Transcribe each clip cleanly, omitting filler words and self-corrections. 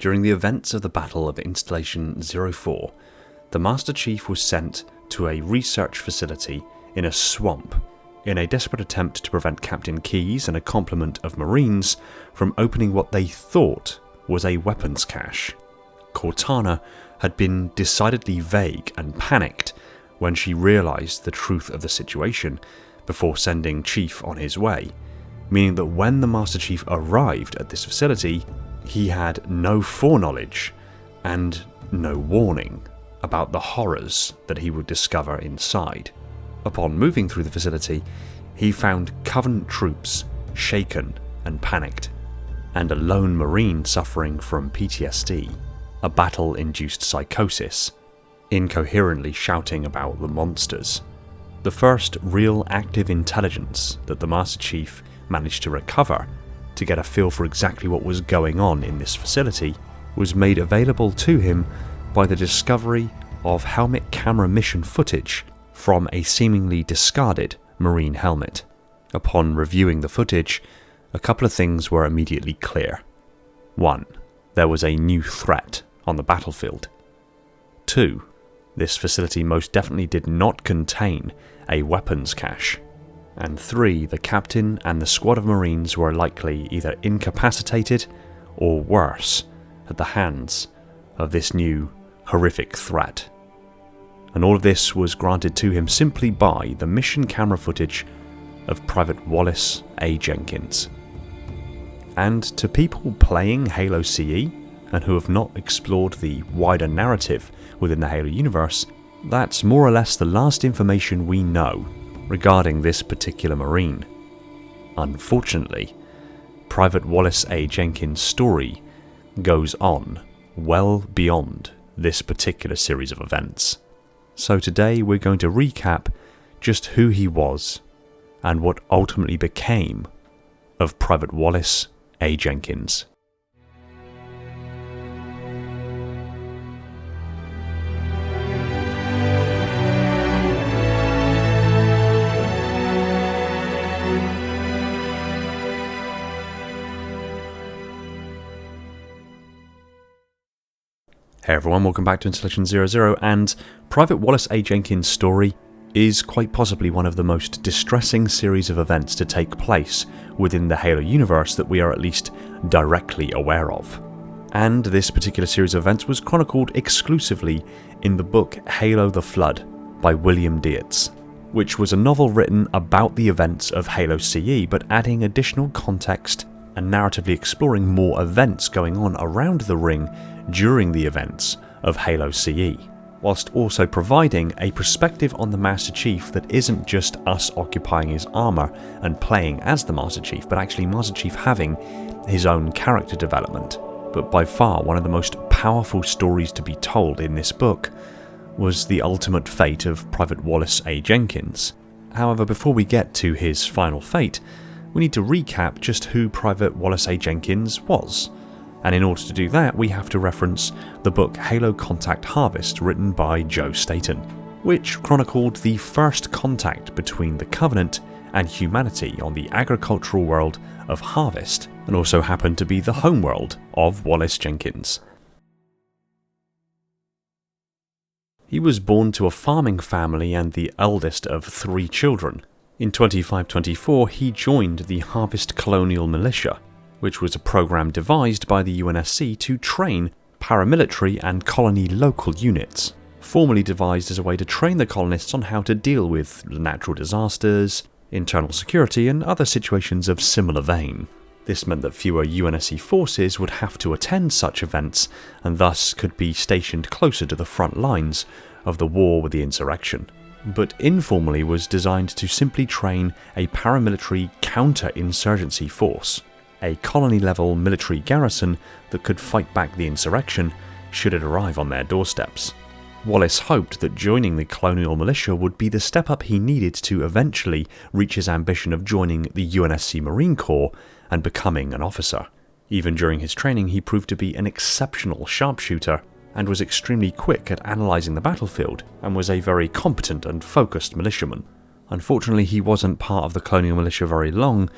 During the events of the Battle of Installation 04, the Master Chief was sent to a research facility in a swamp in a desperate attempt to prevent Captain Keyes and a complement of Marines from opening what they thought was a weapons cache. Cortana had been decidedly vague and panicked when she realised the truth of the situation before sending Chief on his way, meaning that when the Master Chief arrived at this facility, he had no foreknowledge and no warning about the horrors that he would discover inside. Upon moving through the facility, he found Covenant troops shaken and panicked, and a lone Marine suffering from PTSD, a battle-induced psychosis, incoherently shouting about the monsters. The first real active intelligence that the Master Chief managed to recover to get a feel for exactly what was going on in this facility was made available to him by the discovery of helmet camera mission footage from a seemingly discarded Marine helmet. Upon reviewing the footage, a couple of things were immediately clear. 1. There was a new threat on the battlefield. 2. This facility most definitely did not contain a weapons cache. And 3. The captain and the squad of Marines were likely either incapacitated or worse at the hands of this new horrific threat. And all of this was granted to him simply by the mission camera footage of Private Wallace A. Jenkins. And to people playing Halo CE and who have not explored the wider narrative within the Halo universe, that's more or less the last information we know regarding this particular Marine. Unfortunately, Private Wallace A. Jenkins' story goes on well beyond this particular series of events. So today we're going to recap just who he was and what ultimately became of Private Wallace A. Jenkins. Hey everyone, welcome back to Installation 00, and Private Wallace A. Jenkins' story is quite possibly one of the most distressing series of events to take place within the Halo universe that we are at least directly aware of. And this particular series of events was chronicled exclusively in the book Halo the Flood by William Dietz, which was a novel written about the events of Halo CE, but adding additional context and narratively exploring more events going on around the ring during the events of Halo CE, whilst also providing a perspective on the Master Chief that isn't just us occupying his armour and playing as the Master Chief, but actually Master Chief having his own character development. But by far one of the most powerful stories to be told in this book was the ultimate fate of Private Wallace A. Jenkins. However, before we get to his final fate, we need to recap just who Private Wallace A. Jenkins was. And in order to do that, we have to reference the book Halo Contact Harvest, written by Joe Staten, which chronicled the first contact between the Covenant and humanity on the agricultural world of Harvest, and also happened to be the homeworld of Wallace Jenkins. He was born to a farming family and the eldest of 3 children. In 2524, he joined the Harvest Colonial Militia, which was a program devised by the UNSC to train paramilitary and colony local units, formally devised as a way to train the colonists on how to deal with natural disasters, internal security, and other situations of similar vein. This meant that fewer UNSC forces would have to attend such events, and thus could be stationed closer to the front lines of the war with the insurrection. But informally was designed to simply train a paramilitary counter-insurgency force, a colony-level military garrison that could fight back the insurrection should it arrive on their doorsteps. Wallace hoped that joining the colonial militia would be the step up he needed to eventually reach his ambition of joining the UNSC Marine Corps and becoming an officer. Even during his training, he proved to be an exceptional sharpshooter and was extremely quick at analysing the battlefield, and was a very competent and focused militiaman. Unfortunately, he wasn't part of the colonial militia very long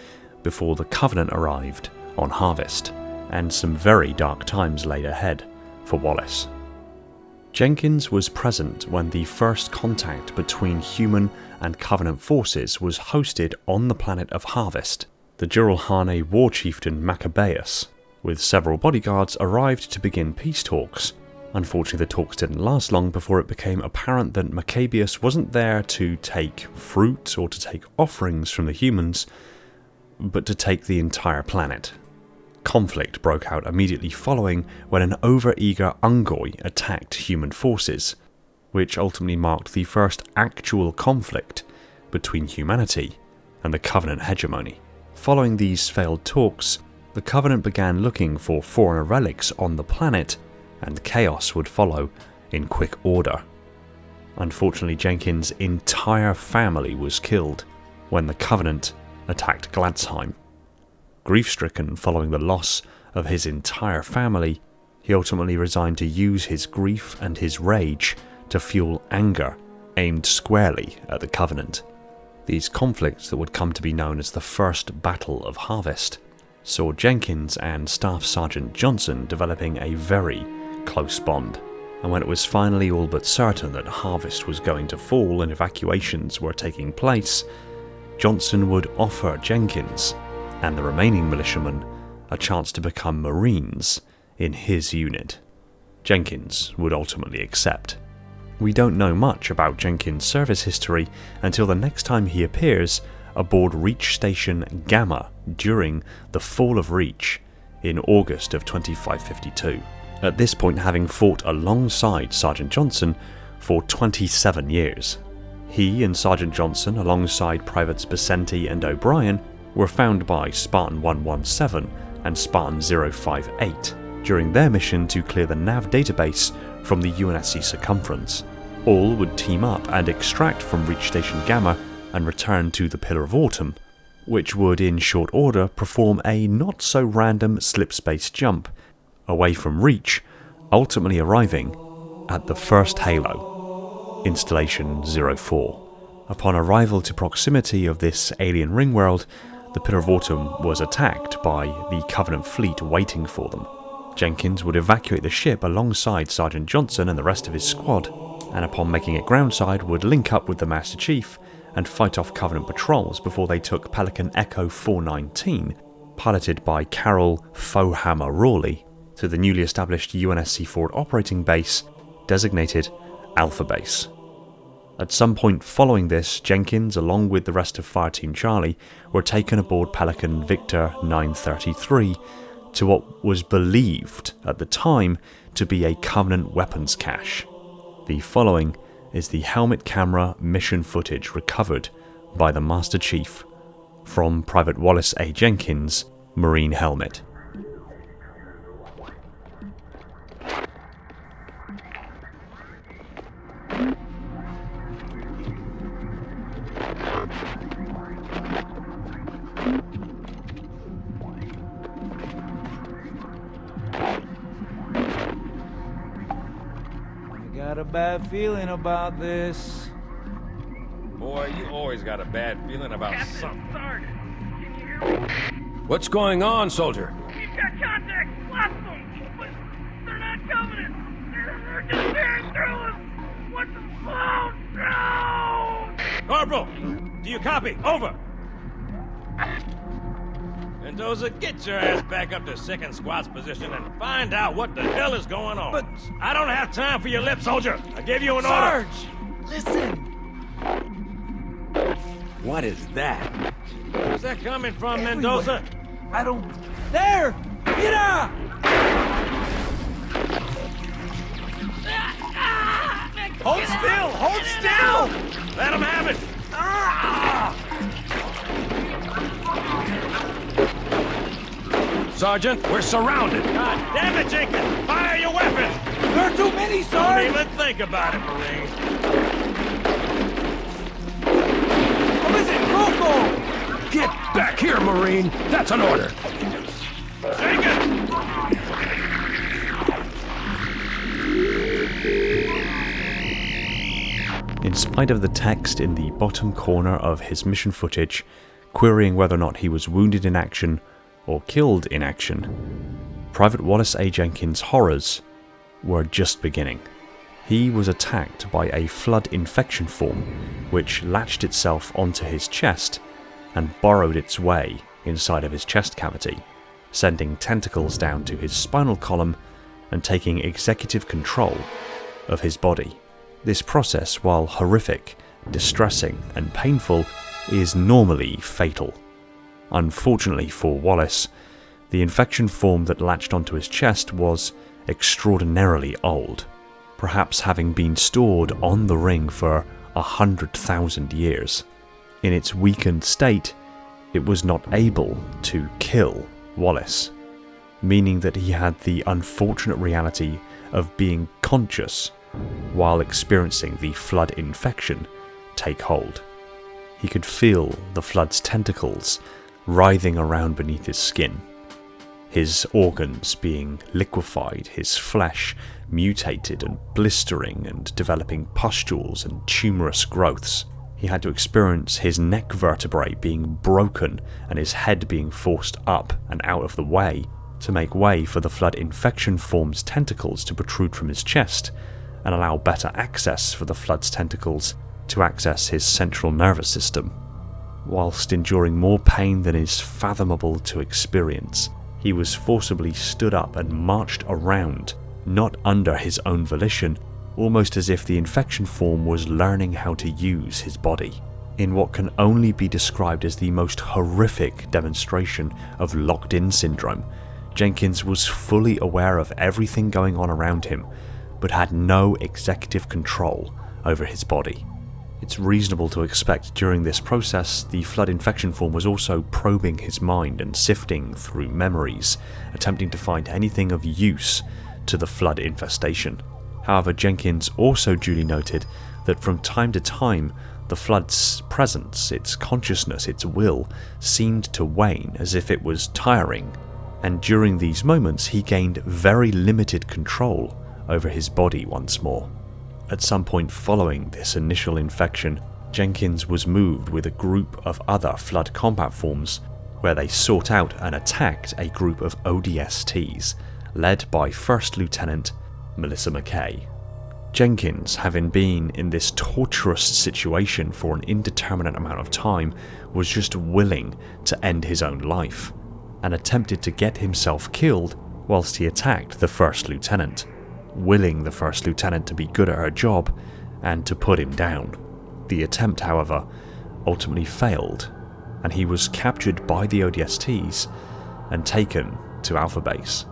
before the Covenant arrived on Harvest. and some very dark times laid ahead for Wallace. Jenkins was present when the first contact between human and Covenant forces was hosted on the planet of Harvest. The Jiralhane war chieftain Maccabeus, with several bodyguards, arrived to begin peace talks. Unfortunately, the talks didn't last long before it became apparent that Maccabeus wasn't there to take fruit or to take offerings from the humans, but to take the entire planet. Conflict broke out immediately following when an over-eager Ungoi attacked human forces, which ultimately marked the first actual conflict between humanity and the Covenant hegemony. Following these failed talks, the Covenant began looking for foreigner relics on the planet, and chaos would follow in quick order. Unfortunately, Jenkins' entire family was killed when the Covenant attacked Gladsheim. Grief-stricken following the loss of his entire family, he ultimately resigned to use his grief and his rage to fuel anger aimed squarely at the Covenant. These conflicts that would come to be known as the First Battle of Harvest saw Jenkins and Staff Sergeant Johnson developing a very close bond, and when it was finally all but certain that Harvest was going to fall and evacuations were taking place, Johnson would offer Jenkins and the remaining militiamen a chance to become Marines in his unit. Jenkins would ultimately accept. We don't know much about Jenkins' service history until the next time he appears aboard Reach Station Gamma during the Fall of Reach in August of 2552. At this point, having fought alongside Sergeant Johnson for 27 years. He and Sergeant Johnson, alongside Privates Becenti and O'Brien, were found by Spartan 117 and Spartan 058 during their mission to clear the nav database from the UNSC circumference. All would team up and extract from Reach Station Gamma and return to the Pillar of Autumn, which would in short order perform a not-so-random slip-space jump away from Reach, ultimately arriving at the first Halo, Installation 04. Upon arrival to proximity of this alien ring world, the Pillar of Autumn was attacked by the Covenant fleet waiting for them. Jenkins would evacuate the ship alongside Sergeant Johnson and the rest of his squad, and upon making it groundside would link up with the Master Chief and fight off Covenant patrols before they took Pelican Echo 419, piloted by Carol Fohammer Rawley, to the newly established UNSC forward operating base, designated Alpha Base. At some point following this, Jenkins, along with the rest of Fireteam Charlie, were taken aboard Pelican Victor 933 to what was believed at the time to be a Covenant weapons cache. The following is the helmet camera mission footage recovered by the Master Chief from Private Wallace A. Jenkins' Marine helmet. Got a bad feeling about this. Boy, you always got a bad feeling about Captain, something. Sergeant, can you hear me? What's going on, soldier? We've got contact. Lost them. But they're not Covenant. They're just tearing through us. What the flow? No! Corporal, do you copy? Over. Mendoza, get your ass back up to second squad's position and find out what the hell is going on. But I don't have time for your lip, soldier. I gave you an order. Sarge, listen. What is that? Where's that coming from, Everywhere. Mendoza? I don't. There! Get out! Hold still! Hold still! Let him have it! Sergeant, we're surrounded. God damn it, Jenkins! Fire your weapons! There are too many, Don't Sarge! even think about it, Marine. What is it? Loco! Get back here, Marine. That's an order. Jenkins! In spite of the text in the bottom corner of his mission footage, querying whether or not he was wounded in action or killed in action, Private Wallace A. Jenkins' horrors were just beginning. He was attacked by a flood infection form which latched itself onto his chest and burrowed its way inside of his chest cavity, sending tentacles down to his spinal column and taking executive control of his body. This process, while horrific, distressing and painful, is normally fatal. Unfortunately for Wallace, the infection form that latched onto his chest was extraordinarily old, perhaps having been stored on the ring for 100,000 years. In its weakened state, it was not able to kill Wallace, meaning that he had the unfortunate reality of being conscious while experiencing the flood infection take hold. He could feel the flood's tentacles writhing around beneath his skin, his organs being liquefied, his flesh mutated and blistering and developing pustules and tumorous growths. He had to experience his neck vertebrae being broken and his head being forced up and out of the way to make way for the flood infection form's tentacles to protrude from his chest and allow better access for the flood's tentacles to access his central nervous system. Whilst enduring more pain than is fathomable to experience, he was forcibly stood up and marched around, not under his own volition, almost as if the infection form was learning how to use his body. In what can only be described as the most horrific demonstration of locked-in syndrome, Jenkins was fully aware of everything going on around him, but had no executive control over his body. It's reasonable to expect during this process the flood infection form was also probing his mind and sifting through memories, attempting to find anything of use to the flood infestation. However, Jenkins also duly noted that from time to time the flood's presence, its consciousness, its will, seemed to wane as if it was tiring, and during these moments he gained very limited control over his body once more. At some point following this initial infection, Jenkins was moved with a group of other flood combat forms where they sought out and attacked a group of ODSTs led by First Lieutenant Melissa McKay. Jenkins, having been in this torturous situation for an indeterminate amount of time, was just willing to end his own life and attempted to get himself killed whilst he attacked the First Lieutenant, willing the First Lieutenant to be good at her job and to put him down. The attempt, however, ultimately failed, and he was captured by the ODSTs and taken to Alpha Base,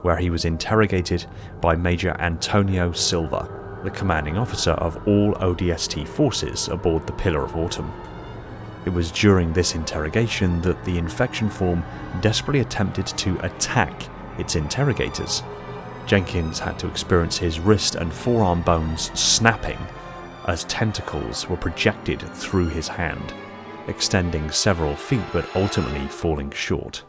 where he was interrogated by Major Antonio Silva, the commanding officer of all ODST forces aboard the Pillar of Autumn. It was during this interrogation that the infection form desperately attempted to attack its interrogators. Jenkins had to experience his wrist and forearm bones snapping as tentacles were projected through his hand, extending several feet but ultimately falling short.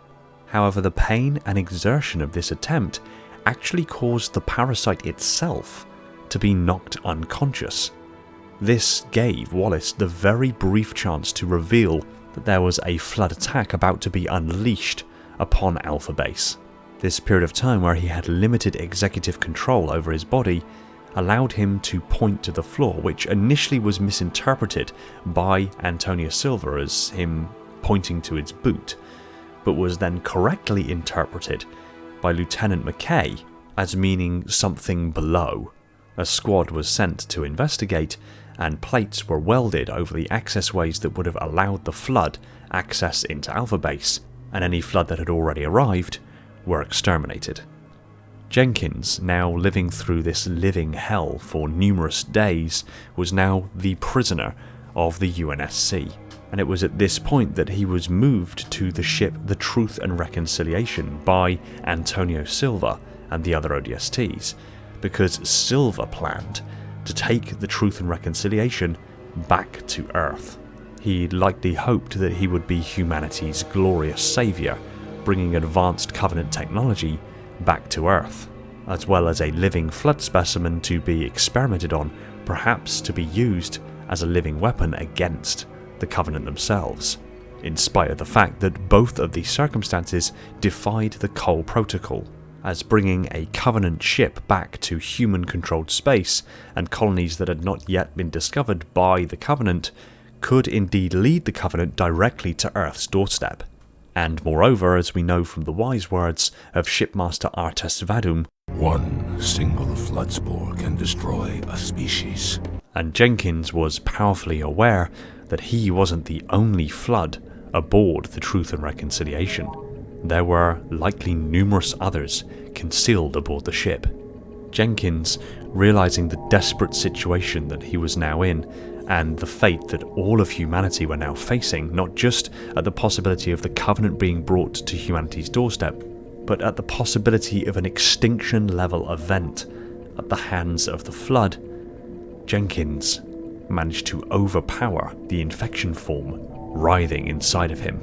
However, the pain and exertion of this attempt actually caused the parasite itself to be knocked unconscious. This gave Wallace the very brief chance to reveal that there was a flood attack about to be unleashed upon Alpha Base. This period of time where he had limited executive control over his body allowed him to point to the floor, which initially was misinterpreted by Antonio Silva as him pointing to its boot, but was then correctly interpreted by Lieutenant McKay as meaning something below. A squad was sent to investigate, and plates were welded over the access ways that would have allowed the flood access into Alpha Base, and any flood that had already arrived were exterminated. Jenkins, now living through this living hell for numerous days, was now the prisoner of the UNSC, and it was at this point that he was moved to the ship the Truth and Reconciliation by Antonio Silva and the other ODSTs, because Silva planned to take the Truth and Reconciliation back to Earth. He likely hoped that he would be humanity's glorious saviour, bringing advanced Covenant technology back to Earth, as well as a living flood specimen to be experimented on, perhaps to be used as a living weapon against the Covenant themselves, in spite of the fact that both of these circumstances defied the Cole Protocol. as bringing a Covenant ship back to human-controlled space and colonies that had not yet been discovered by the Covenant could indeed lead the Covenant directly to Earth's doorstep. And moreover, as we know from the wise words of Shipmaster Artes Vadum, one single flood spore can destroy a species. And Jenkins was powerfully aware that he wasn't the only flood aboard the Truth and Reconciliation. There were likely numerous others concealed aboard the ship. Jenkins, realizing the desperate situation that he was now in, and the fate that all of humanity were now facing, not just at the possibility of the Covenant being brought to humanity's doorstep, but at the possibility of an extinction-level event at the hands of the Flood, Jenkins managed to overpower the infection form writhing inside of him,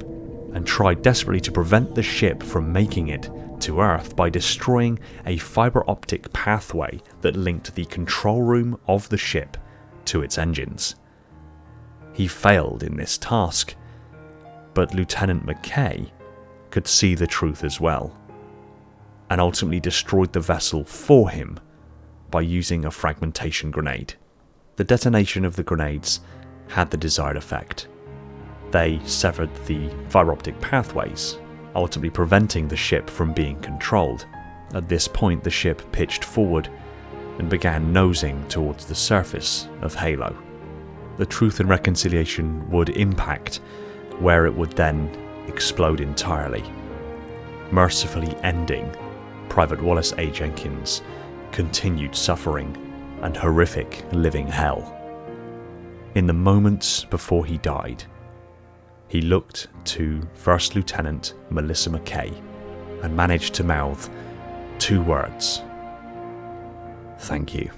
and tried desperately to prevent the ship from making it to Earth by destroying a fiber optic pathway that linked the control room of the ship to its engines. He failed in this task, but Lieutenant McKay could see the truth as well, and ultimately destroyed the vessel for him by using a fragmentation grenade. The detonation of the grenades had the desired effect. They severed the fiber optic pathways, ultimately preventing the ship from being controlled. At this point, the ship pitched forward and began nosing towards the surface of Halo. The Truth and Reconciliation would impact where it would then explode entirely, mercifully ending Private Wallace A. Jenkins' continued suffering and horrific living hell. In the moments before he died, he looked to First Lieutenant Melissa McKay and managed to mouth 2 words: "Thank you."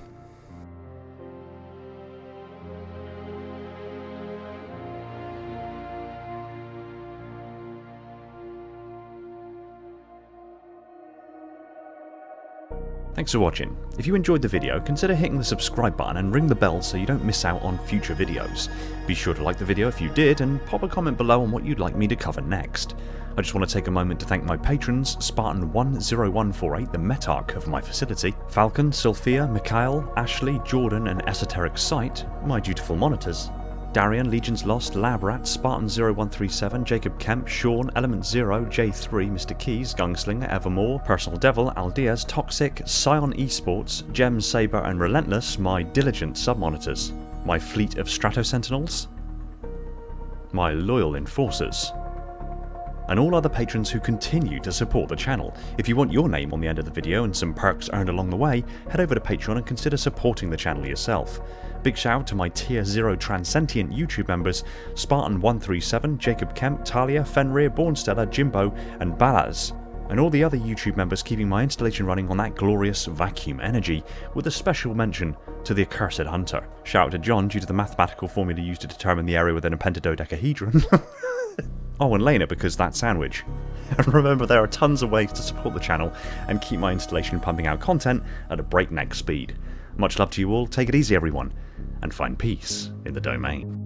Thanks for watching. If you enjoyed the video, consider hitting the subscribe button and ring the bell so you don't miss out on future videos. Be sure to like the video if you did, and pop a comment below on what you'd like me to cover next. I just want to take a moment to thank my patrons, Spartan10148, the Metarch of my facility, Falcon, Sylphia, Mikhail, Ashley, Jordan, and Esoteric Sight, my dutiful monitors, Darian, Legion's Lost, Labrat, Spartan0137, Jacob Kemp, Sean, Element Zero, J3, Mr. Keys, Gunslinger, Evermore, Personal Devil, Aldeas, Toxic, Scion Esports, Gem Saber, and Relentless, my diligent sub-monitors, my fleet of Strato Sentinels, my loyal enforcers, and all other patrons who continue to support the channel. If you want your name on the end of the video and some perks earned along the way, head over to Patreon and consider supporting the channel yourself. Big shout out to my Tier 0 Transcendent YouTube members, Spartan137, Jacob Kemp, Talia, Fenrir, Bornstella, Jimbo, and Balaz, and all the other YouTube members keeping my installation running on that glorious vacuum energy, with a special mention to the Accursed Hunter. Shout out to John due to the mathematical formula used to determine the area within a pentadodecahedron. Oh, and Lena because that sandwich. And remember, there are tons of ways to support the channel and keep my installation pumping out content at a breakneck speed. Much love to you all, take it easy everyone, and find peace in the domain.